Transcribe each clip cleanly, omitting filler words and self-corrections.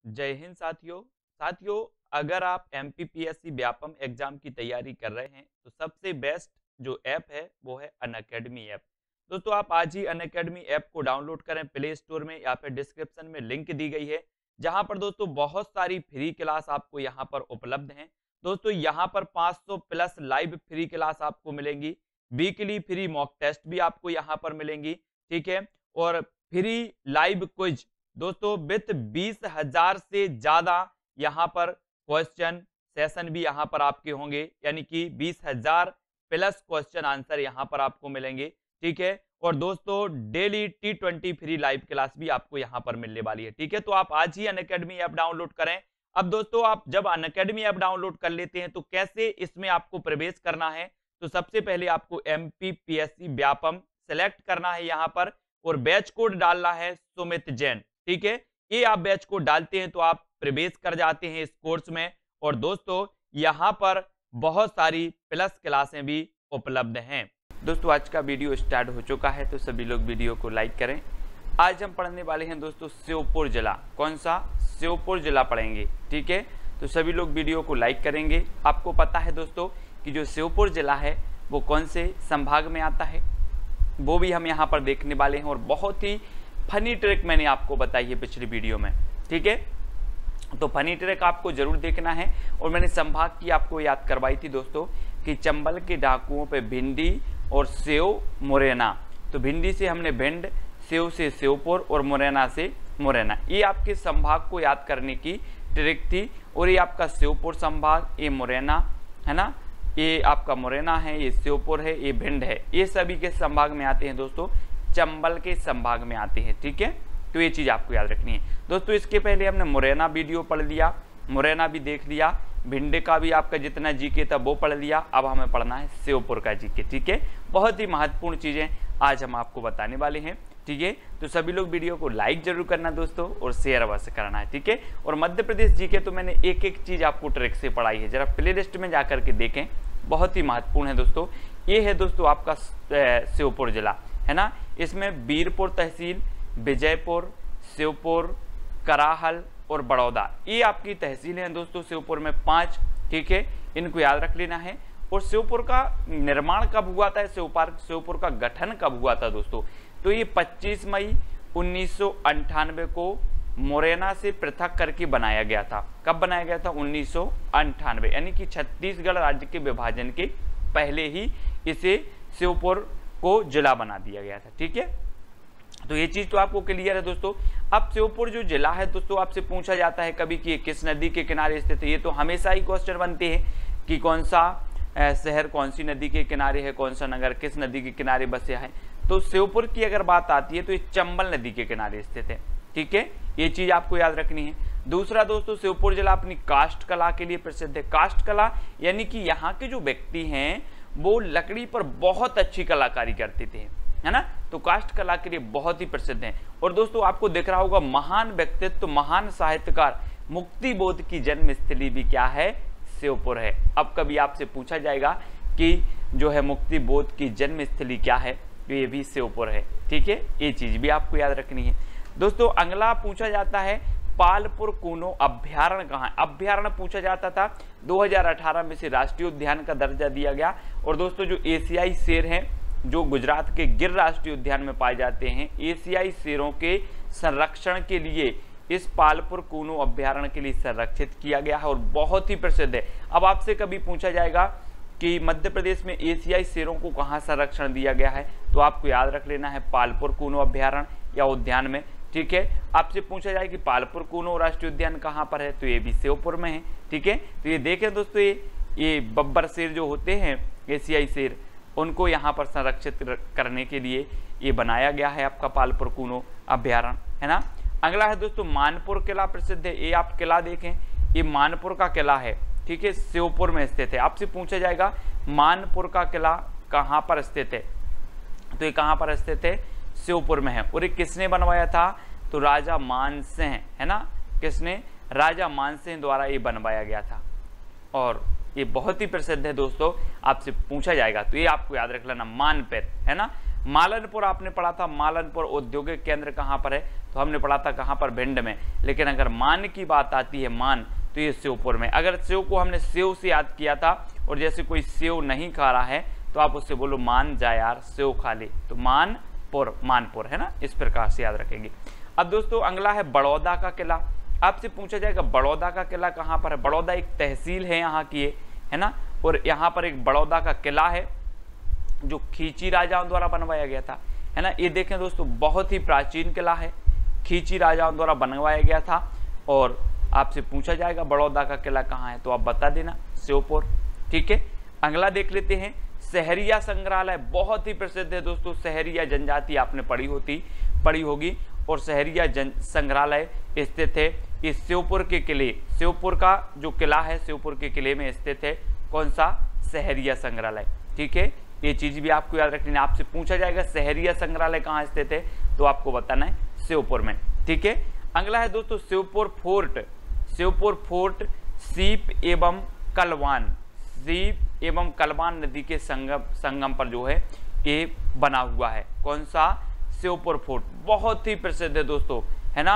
जय हिंद साथियों। अगर आप एमपीपीएससी व्यापम एग्जाम की तैयारी कर रहे हैं तो सबसे बेस्ट जो ऐप है वो है अनअकैडमी ऐप। दोस्तों आप आज ही अनअकैडमी ऐप को डाउनलोड करें प्ले स्टोर में या फिर डिस्क्रिप्शन में लिंक दी गई है, जहां पर दोस्तों बहुत सारी फ्री क्लास आपको यहां पर उपलब्ध हैं। दोस्तों यहां पर 500 प्लस लाइव फ्री क्लास आपको मिलेंगी, वीकली फ्री मॉक टेस्ट भी आपको यहां पर मिलेंगी, ठीक है। और फ्री लाइव क्विज दोस्तों विथ 20,000 से ज्यादा यहाँ पर क्वेश्चन सेशन भी यहाँ पर आपके होंगे, यानी कि 20,000 प्लस क्वेश्चन आंसर यहाँ पर आपको मिलेंगे, ठीक है। और दोस्तों daily T20 free live class भी आपको यहाँ पर मिलने वाली है, ठीक है। तो आप आज ही अनअकैडमी ऐप डाउनलोड करें। अब दोस्तों आप जब अनअकैडमी ऐप डाउनलोड कर लेते हैं तो कैसे इसमें आपको प्रवेश करना है, तो सबसे पहले आपको एमपीपीएससी व्यापम सेलेक्ट करना है यहाँ पर, और बैच कोड डालना है सुमित जैन, ठीक है। ये आप बैच कोड डालते हैं तो आप प्रवेश कर जाते हैं इस कोर्स में। और दोस्तों यहां पर बहुत सारी प्लस क्लासें भी उपलब्ध हैं। दोस्तों आज का वीडियो स्टार्ट हो चुका है तो सभी लोग वीडियो को लाइक करें। आज हम पढ़ने वाले हैं दोस्तों श्योपुर जिला। कौन सा? श्योपुर जिला पढ़ेंगे, ठीक है। तो सभी लोग वीडियो को लाइक करेंगे। आपको पता है दोस्तों कि जो श्योपुर जिला है वो कौन से संभाग में आता है, वो भी हम यहाँ पर देखने वाले हैं। और बहुत ही फनी ट्रिक मैंने आपको बताई है पिछली वीडियो में, ठीक है। तो फनी ट्रिक आपको जरूर देखना है। और मैंने संभाग की आपको याद करवाई थी दोस्तों कि चंबल के डाकुओं पे भिंडी और सेव मुरैना। तो भिंडी से हमने भिंड, सेव से श्योपुर और मुरैना से मुरैना। ये आपके संभाग को याद करने की ट्रिक थी। और ये आपका श्योपुर संभाग, ये मुरैना है ना, ये आपका मुरैना है, ये श्योपुर है, ये भिंड है, ये सभी के संभाग में आते हैं दोस्तों, चंबल के संभाग में आते हैं, ठीक है। तो ये चीज आपको याद रखनी है दोस्तों। इसके पहले हमने मुरैना वीडियो पढ़ लिया, मुरैना भी देख लिया, भिंड का भी आपका जितना जीके था वो पढ़ लिया। अब हमें पढ़ना है श्योपुर का जीके, ठीक है। बहुत ही महत्वपूर्ण चीजें आज हम आपको बताने वाले हैं, ठीक है। तो सभी लोग वीडियो को लाइक जरूर करना दोस्तों और शेयर अवश्य करना है, ठीक है। और मध्य प्रदेश जीके तो मैंने एक एक चीज आपको ट्रिक से पढ़ाई है, जरा प्ले लिस्ट में जाकर के देखें, बहुत ही महत्वपूर्ण है दोस्तों। ये है दोस्तों आपका श्योपुर जिला, है ना। इसमें वीरपुर तहसील, विजयपुर, श्योपुर, कराहल और बड़ौदा, ये आपकी तहसील है दोस्तों श्योपुर में 5, ठीक है। इनको याद रख लेना है। और श्योपुर का निर्माण कब हुआ था, श्योपुर का गठन कब हुआ था दोस्तों, तो ये 25 मई 1998 को मुरैना से पृथक करके बनाया गया था। कब बनाया गया था? 1998, यानी कि छत्तीसगढ़ राज्य के विभाजन के पहले ही इसे श्योपुर को जिला बना दिया गया था, ठीक है। तो ये चीज तो आपको क्लियर है दोस्तों। अब श्योपुर जो जिला है दोस्तों, आपसे पूछा जाता है कभी कि किस नदी के किनारे स्थित है। ये तो हमेशा ही क्वेश्चन बनते हैं कि कौन सा शहर कौन सी नदी के किनारे है, कौन सा नगर किस नदी के किनारे बसे है। तो श्योपुर की अगर बात आती है तो ये चंबल नदी के किनारे स्थित है, ठीक है। ये चीज आपको याद रखनी है। दूसरा दोस्तों, श्योपुर जिला अपनी काष्ठ कला के लिए प्रसिद्ध है। काष्ठ कला यानी कि यहाँ के जो व्यक्ति हैं वो लकड़ी पर बहुत अच्छी कलाकारी करते थे, है ना। तो काष्ठ कला के लिए बहुत ही प्रसिद्ध है। और दोस्तों आपको दिख रहा होगा महान व्यक्तित्व, महान साहित्यकार मुक्ति बोध की जन्म स्थली भी क्या है? श्योपुर है। अब कभी आपसे पूछा जाएगा कि जो है मुक्ति बोध की जन्म स्थली क्या है, तो ये भी श्योपुर है, ठीक है। ये चीज भी आपको याद रखनी है दोस्तों। अगला पूछा जाता है पालपुर कूनो अभ्यारण्य कहाँ है। अभ्यारण्य पूछा जाता था, 2018 में से राष्ट्रीय उद्यान का दर्जा दिया गया। और दोस्तों जो एशियाई शेर हैं जो गुजरात के गिर राष्ट्रीय उद्यान में पाए जाते हैं, एशियाई शेरों के संरक्षण के लिए इस पालपुर कूनो अभ्यारण्य के लिए संरक्षित किया गया है और बहुत ही प्रसिद्ध है। अब आपसे कभी पूछा जाएगा कि मध्य प्रदेश में एशियाई शेरों को कहाँ संरक्षण दिया गया है, तो आपको याद रख लेना है पालपुर कूनो अभ्यारण्य या उद्यान में, ठीक है। आपसे पूछा जाए कि पालपुर कूनो राष्ट्रीय उद्यान कहाँ पर है, तो ये भी श्योपुर में है, ठीक है। तो ये देखें दोस्तों, ये बब्बर शेर जो होते हैं एशियाई शेर, उनको यहाँ पर संरक्षित करने के लिए ये बनाया गया है आपका पालपुर कूनो अभ्यारण्य, है ना। अगला है दोस्तों मानपुर किला प्रसिद्ध है। ये आप किला देखें, ये मानपुर का किला है, ठीक है, श्योपुर में स्थित है। आपसे पूछा जाएगा मानपुर का किला कहाँ पर स्थित है, तो ये कहाँ पर स्थित है? श्योपुर में है। और ये किसने बनवाया था? तो राजा मानसिंह, है ना। किसने? राजा मानसिंह द्वारा ये बनवाया गया था। और ये बहुत ही प्रसिद्ध है दोस्तों, आपसे पूछा जाएगा तो ये आपको याद रख लेना, मानपेट, है ना। मालनपुर आपने पढ़ा था, मालनपुर औद्योगिक केंद्र कहाँ पर है, तो हमने पढ़ा था कहाँ पर, भिंड में। लेकिन अगर मान की बात आती है, मान, तो ये श्योपुर में। अगर सेव को हमने सेव से याद किया था, और जैसे कोई सेव नहीं खा रहा है तो आप उससे बोलो मान जा यार सेव खा ले, तो मानपुर, मानपुर, है ना, इस प्रकार से याद रखेंगे। अब दोस्तों अगला है बड़ौदा का किला। आपसे पूछा जाएगा बड़ौदा का किला कहाँ पर है। बड़ौदा एक तहसील है यहाँ की, है ना, और यहाँ पर एक बड़ौदा का किला है जो खींची राजाओं द्वारा बनवाया गया था, है ना। ये देखें दोस्तों, बहुत ही प्राचीन किला है, खींची राजाओं द्वारा बनवाया गया था। और आपसे पूछा जाएगा बड़ौदा का किला कहाँ है, तो आप बता देना श्योपुर, ठीक है। अगला देख लेते हैं, सहरिया संग्रहालय बहुत ही प्रसिद्ध है दोस्तों। सहरिया जनजाति आपने पढ़ी होगी, और सहरिया संग्रहालय स्थित है इस श्योपुर के किले, श्योपुर का जो किला है श्योपुर के किले में स्थित है। कौन सा, सहरिया संग्रहालय, ठीक है। ये चीज भी आपको याद रखनी है। आपसे पूछा जाएगा सहरिया संग्रहालय कहाँ स्थित है, तो आपको बताना है श्योपुर में, ठीक है। अगला है दोस्तों श्योपुर फोर्ट। श्योपुर फोर्ट सीप एवं कलवान नदी के संगम पर जो है ये बना हुआ है। कौन सा, श्योपुर फोर्ट बहुत ही प्रसिद्ध है दोस्तों, है ना,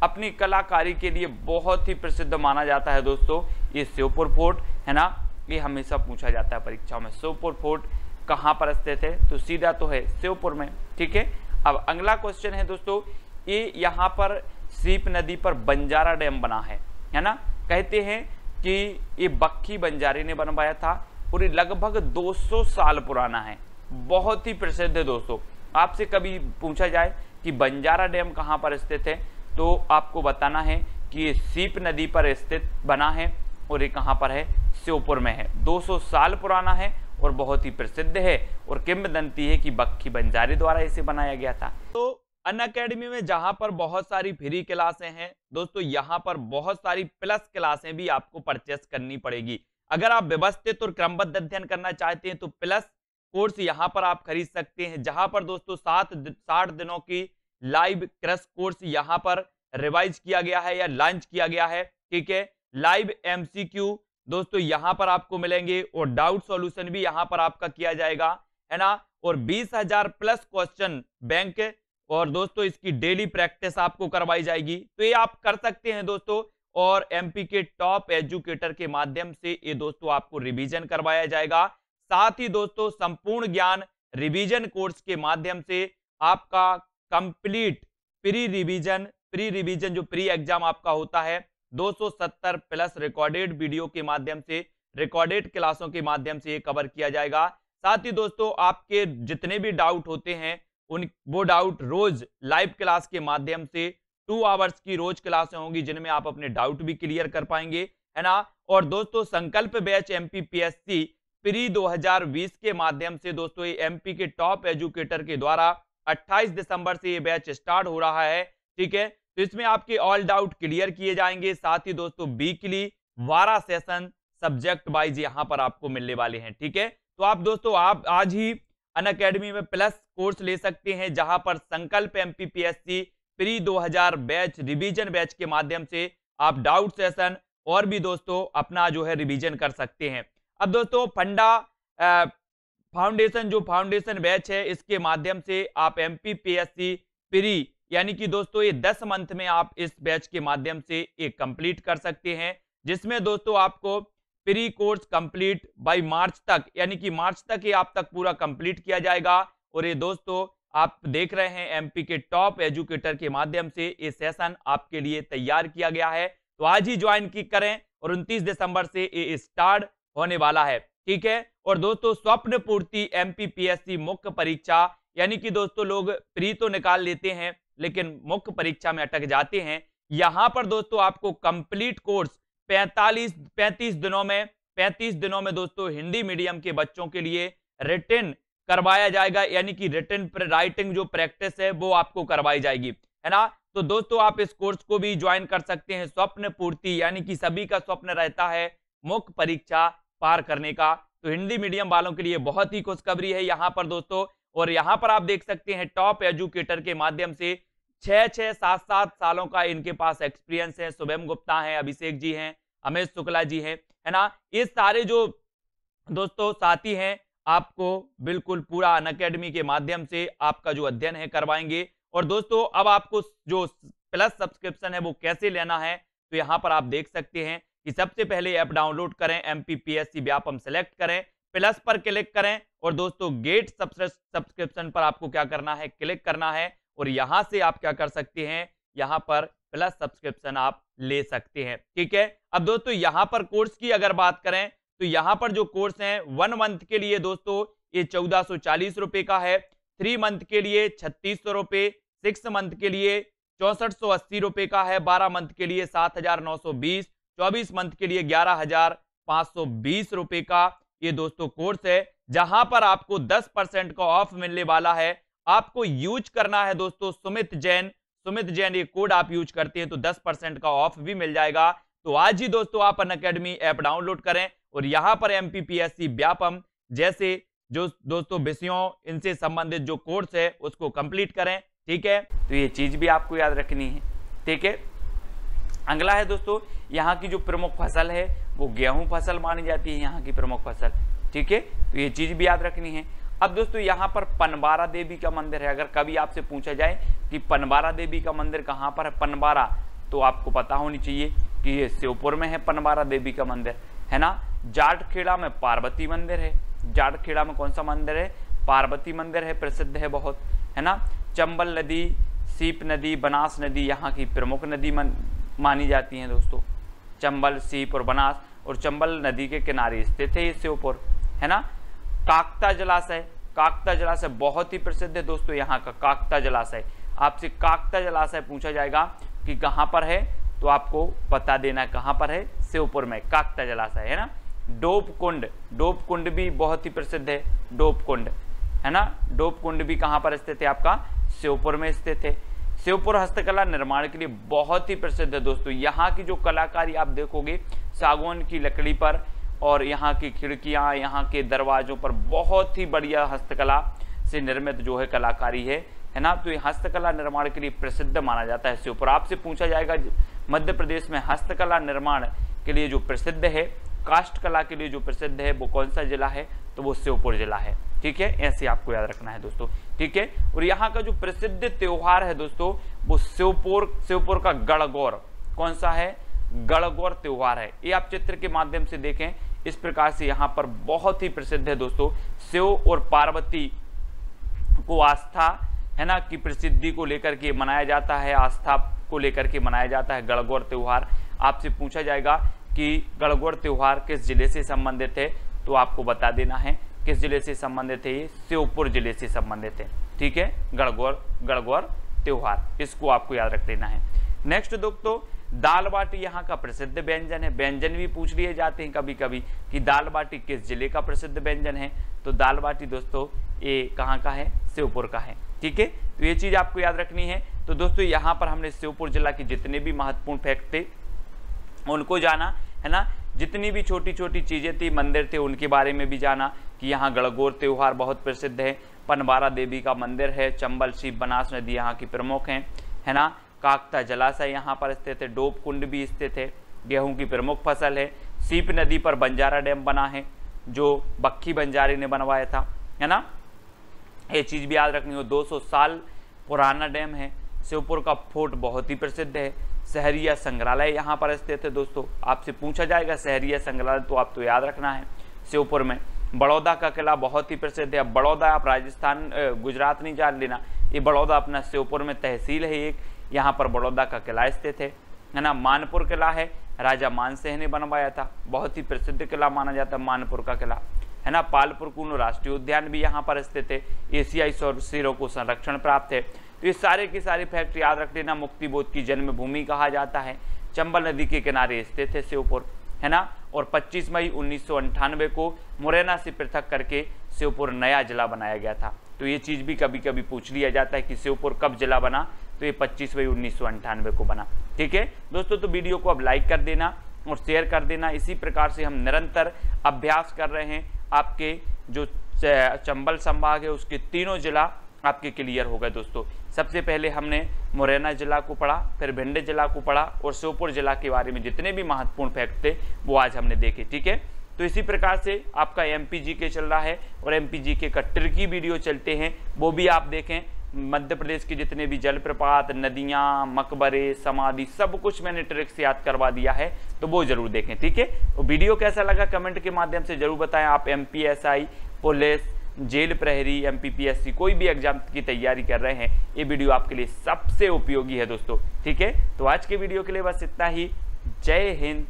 अपनी कलाकारी के लिए बहुत ही प्रसिद्ध माना जाता है दोस्तों ये श्योपुर फोर्ट, है ना। ये हमेशा पूछा जाता है परीक्षाओं में, श्योपुर फोर्ट कहाँ पर स्थित है, तो सीधा तो है श्योपुर में, ठीक है। अब अगला क्वेश्चन है दोस्तों, ये यहाँ पर सीप नदी पर बंजारा डैम बना है ना। कहते हैं कि ये बक्खी बंजारे ने बनवाया था, और ये लगभग 200 साल पुराना है, बहुत ही प्रसिद्ध है दोस्तों। आपसे कभी पूछा जाए कि बंजारा डैम कहाँ पर स्थित है, तो आपको बताना है कि ये सीप नदी पर स्थित बना है, और ये कहाँ पर है, श्योपुर में है। 200 साल पुराना है और बहुत ही प्रसिद्ध है, और किंवदंती है कि बक्खी बंजारे द्वारा इसे बनाया गया था। तो अनअकैडमी में जहां पर बहुत सारी फ्री क्लासें हैं दोस्तों, यहां पर बहुत सारी प्लस क्लासें भी आपको परचेस करनी पड़ेगी। अगर आप व्यवस्थित और क्रमबद्ध अध्ययन करना चाहते हैं तो प्लस कोर्स यहां पर आप खरीद सकते हैं, जहां पर दोस्तों 60 दिनों की लाइव क्रश कोर्स यहां पर रिवाइज किया गया है या लॉन्च किया गया है, ठीक है। लाइव एमसीक्यू दोस्तों यहां पर आपको मिलेंगे, और डाउट सॉल्यूशन भी यहां पर आपका किया जाएगा, है ना। और 20,000 प्लस क्वेश्चन बैंक, और दोस्तों इसकी डेली प्रैक्टिस आपको करवाई जाएगी। तो ये आप कर सकते हैं दोस्तों, और एमपी के टॉप एजुकेटर के माध्यम से ये दोस्तों आपको रिवीजन करवाया जाएगा। साथ ही दोस्तों संपूर्ण ज्ञान रिवीजन कोर्स के माध्यम से आपका कंप्लीट प्री रिवीजन जो प्री एग्जाम आपका होता है 270 प्लस रिकॉर्डेड वीडियो के माध्यम से, रिकॉर्डेड क्लासों के माध्यम से ये कवर किया जाएगा। साथ ही दोस्तों आपके जितने भी डाउट होते हैं वो डाउट रोज लाइव क्लास के माध्यम से 2 आवर्स की रोज क्लासें होंगी, जिनमें आप अपने डाउट भी क्लियर कर पाएंगे, है ना। और दोस्तों संकल्प बैच एमपीपीएससी प्री 2020 के माध्यम से दोस्तों ये एमपी के टॉप एजुकेटर के द्वारा 28 दिसंबर से ये बैच स्टार्ट हो रहा है, ठीक है। तो इसमें आपके ऑल डाउट क्लियर किए जाएंगे। साथ ही दोस्तों वीकली 12 सेशन सब्जेक्ट वाइज यहां पर आपको मिलने वाले हैं, ठीक है। तो आप दोस्तों आप आज ही अनअकैडमी में प्लस कोर्स ले सकते हैं, जहां पर संकल्प MPPSC pre 2000 batch revision batch के माध्यम से आप डाउट सेशन और भी दोस्तों अपना जो है रिवीजन कर सकते हैं। अब दोस्तों फंडा फाउंडेशन जो फाउंडेशन बैच है इसके माध्यम से आप एमपीपीएससी प्री यानी कि दोस्तों ये 10 मंथ में आप इस बैच के माध्यम से एक कंप्लीट कर सकते हैं, जिसमें दोस्तों आपको pre course complete by March तक, यानी कि मार्च तक ये आप तक पूरा कंप्लीट किया जाएगा। और ये दोस्तों आप देख रहे हैं एमपी के टॉप एजुकेटर के माध्यम से ये सेशन आपके लिए तैयार किया गया है। तो आज ही ज्वाइन करें और 29 दिसंबर से ये स्टार्ट होने वाला है, ठीक है। और दोस्तों स्वप्न पूर्ति एमपीपीएससी मुख्य परीक्षा, यानी कि दोस्तों लोग प्री तो निकाल लेते हैं लेकिन मुख्य परीक्षा में अटक जाते हैं। यहां पर दोस्तों आपको कंप्लीट कोर्स 35 दिनों में दोस्तों हिंदी मीडियम के बच्चों के लिए रिटन करवाया जाएगा, यानी कि रिटन राइटिंग जो प्रैक्टिस है वो आपको करवाई जाएगी, है ना। तो दोस्तों आप इस कोर्स को भी ज्वाइन कर सकते हैं। स्वप्न पूर्ति यानी कि सभी का स्वप्न रहता है मुख्य परीक्षा पार करने का, तो हिंदी मीडियम वालों के लिए बहुत ही खुशखबरी है यहाँ पर दोस्तों। और यहाँ पर आप देख सकते हैं टॉप एजुकेटर के माध्यम से 6-6, 7-7 सालों का इनके पास एक्सपीरियंस है। शुभम गुप्ता हैं, अभिषेक जी हैं, अमेश शुक्ला जी हैं, है ना। ये सारे जो दोस्तों साथी हैं आपको बिल्कुल पूरा अनअकैडमी के माध्यम से आपका जो अध्ययन है करवाएंगे। और दोस्तों अब आपको जो प्लस सब्सक्रिप्शन है वो कैसे लेना है, तो यहाँ पर आप देख सकते हैं कि सबसे पहले ऐप डाउनलोड करें, MPPSC व्यापम सेलेक्ट करें, प्लस पर क्लिक करें और दोस्तों गेट सब्सक्रिप्शन पर आपको क्या करना है, क्लिक करना है और यहां से आप क्या कर सकते हैं, यहां पर प्लस सब्सक्रिप्शन आप ले सकते हैं। ठीक है, अब दोस्तों यहां पर कोर्स की अगर बात करें तो यहां पर जो कोर्स है 1 मंथ के लिए दोस्तों ये 1440 रुपए का है, 3 मंथ के लिए 3600 रुपए, 6 मंथ के लिए 6480 रुपए का है, 12 मंथ के लिए 7920, 24 मंथ के लिए 11520 रुपए का ये दोस्तों कोर्स है, जहां पर आपको 10% का ऑफ मिलने वाला है। आपको यूज करना है दोस्तों सुमित जैन ये कोड आप यूज करते हैं तो 10% का ऑफ भी मिल जाएगा। तो आज ही दोस्तों आप अनअकैडमी ऐप डाउनलोड करें और यहां पर MPPSC व्यापम जैसे जो दोस्तों विषयों इनसे संबंधित जो कोर्स है उसको कंप्लीट करें। ठीक है, तो ये चीज भी आपको याद रखनी है। ठीक है, अगला है दोस्तों यहाँ की जो प्रमुख फसल है वो गेहूं फसल मानी जाती है, यहाँ की प्रमुख फसल। ठीक है, तो ये चीज भी याद रखनी है। अब दोस्तों यहाँ पर पनबारा देवी का मंदिर है, अगर कभी आपसे पूछा जाए कि पनबारा देवी का मंदिर कहाँ पर है, पनबारा, तो आपको पता होनी चाहिए कि ये श्योपुर में है पनबारा देवी का मंदिर, है ना। जाटखेड़ा में पार्वती मंदिर है, जाटखेड़ा में कौन सा मंदिर है, पार्वती मंदिर है, प्रसिद्ध है बहुत, है ना। चंबल नदी, सीप नदी, बनास नदी यहाँ की प्रमुख नदी मानी जाती हैं दोस्तों, चंबल, सीप और बनास, और चंबल नदी के किनारे स्थित है ये श्योपुर, है ना। काकता जलाशय बहुत ही प्रसिद्ध है दोस्तों, यहाँ का काकता जलाशय। आपसे काकता जलाशय पूछा जाएगा कि कहाँ पर है, तो आपको बता देना कहाँ पर है, श्योपुर में काकता जलाशय, है ना। डोप कुंड भी बहुत ही प्रसिद्ध है, डोप कुंड, है ना। डोप कुंड भी कहाँ पर स्थित है, आपका श्योपुर में स्थित है। श्योपुर हस्तकला निर्माण के लिए बहुत ही प्रसिद्ध है दोस्तों, यहाँ की जो कलाकारी आप देखोगे सागवान की लकड़ी पर, और यहाँ की खिड़कियाँ, यहाँ के दरवाजों पर बहुत ही बढ़िया हस्तकला से निर्मित जो है कलाकारी है ना। तो ये हस्तकला निर्माण के लिए प्रसिद्ध माना जाता है श्योपुर। आपसे पूछा जाएगा मध्य प्रदेश में हस्तकला निर्माण के लिए जो प्रसिद्ध है, काष्ठ कला के लिए जो प्रसिद्ध है वो कौन सा जिला है, तो वो श्योपुर जिला है। ठीक है, ऐसे आपको याद रखना है दोस्तों। ठीक है, और यहाँ का जो प्रसिद्ध त्योहार है दोस्तों वो श्योपुर का गणगौर, कौन सा है, गणगौर त्योहार है। ये आप चित्र के माध्यम से देखें, इस प्रकार से यहाँ पर बहुत ही प्रसिद्ध है दोस्तों। शिव और पार्वती को आस्था, है ना, की प्रसिद्धि को लेकर के मनाया जाता है, आस्था को लेकर के मनाया जाता है गणगौर त्योहार। आपसे पूछा जाएगा कि गणगौर त्योहार किस जिले से संबंधित है, तो आपको बता देना है किस जिले से संबंधित है, ये श्योपुर जिले से संबंधित है। ठीक है, गणगौर त्योहार, इसको आपको याद रख लेना है। नेक्स्ट दोस्तों दाल बाटी यहाँ का प्रसिद्ध व्यंजन है, व्यंजन भी पूछ लिए जाते हैं कभी कभी कि दाल बाटी किस जिले का प्रसिद्ध व्यंजन है, तो दाल बाटी दोस्तों ये कहाँ का है, श्योपुर का है। ठीक है, तो ये चीज आपको याद रखनी है। तो दोस्तों यहाँ पर हमने श्योपुर जिला के जितने भी महत्वपूर्ण फैक्ट थे उनको जाना, है ना। जितनी भी छोटी छोटी चीजें थी, मंदिर थे, उनके बारे में भी जाना कि यहाँ गणगौर त्योहार बहुत प्रसिद्ध है, पनबारा देवी का मंदिर है, चंबल, सीप, बनास नदी यहाँ की प्रमुख हैं, है ना। काकता जलाशय यहाँ पर स्थित है, डोप कुंड भी स्थित है, गेहूं की प्रमुख फसल है, सीप नदी पर बंजारा डैम बना है जो बक्खी बंजारी ने बनवाया था, है ना। ये चीज भी याद रखनी हो, 200 साल पुराना डैम है। श्योपुर का फोर्ट बहुत ही प्रसिद्ध है। सहरिया संग्रहालय यहाँ पर स्थित है दोस्तों, आपसे पूछा जाएगा सहरिया संग्रहालय, तो आप तो याद रखना है श्योपुर में। बड़ौदा का किला बहुत ही प्रसिद्ध है। अब बड़ौदा आप राजस्थान गुजरात नहीं जान लेना, ये बड़ौदा अपना श्योपुर में तहसील है एक, यहाँ पर बड़ौदा का किला स्थित है ना। मानपुर किला है, राजा मानसिंह ने बनवाया था, बहुत ही प्रसिद्ध किला माना जाता है मानपुर का किला, है ना। पालपुर कूनो राष्ट्रीय उद्यान भी यहाँ पर स्थित है, एशियाई शेरों को संरक्षण प्राप्त है। तो ये सारे की सारी फैक्ट याद रख लेना। मुक्तिबोध की जन्मभूमि कहा जाता है, चंबल नदी के किनारे स्थित है श्योपुर, है ना। और 25 मई 1998 को मुरैना से पृथक करके श्योपुर नया जिला बनाया गया था। तो ये चीज भी कभी कभी पूछ लिया जाता है कि श्योपुर कब जिला बना, तो ये 25 मई 1998 को बना। ठीक है दोस्तों, तो वीडियो को अब लाइक कर देना और शेयर कर देना। इसी प्रकार से हम निरंतर अभ्यास कर रहे हैं। आपके जो चंबल संभाग है उसके तीनों जिला आपके क्लियर हो गए दोस्तों। सबसे पहले हमने मुरैना जिला को पढ़ा, फिर भिंड जिला को पढ़ा, और श्योपुर जिला के बारे में जितने भी महत्वपूर्ण फैक्ट थे वो आज हमने देखे। ठीक है, तो इसी प्रकार से आपका MPGK चल रहा है और MPGK का ट्रिकी वीडियो चलते हैं, वो भी आप देखें। मध्य प्रदेश के जितने भी जलप्रपात, नदियाँ, मकबरे, समाधि, सब कुछ मैंने ट्रिक से याद करवा दिया है, तो वो जरूर देखें। ठीक है, तो वीडियो कैसा लगा कमेंट के माध्यम से जरूर बताएं। आप MPSI, पुलिस, जेल प्रहरी, MPPSC कोई भी एग्जाम की तैयारी कर रहे हैं, ये वीडियो आपके लिए सबसे उपयोगी है दोस्तों। ठीक है, तो आज के वीडियो के लिए बस इतना ही। जय हिंद,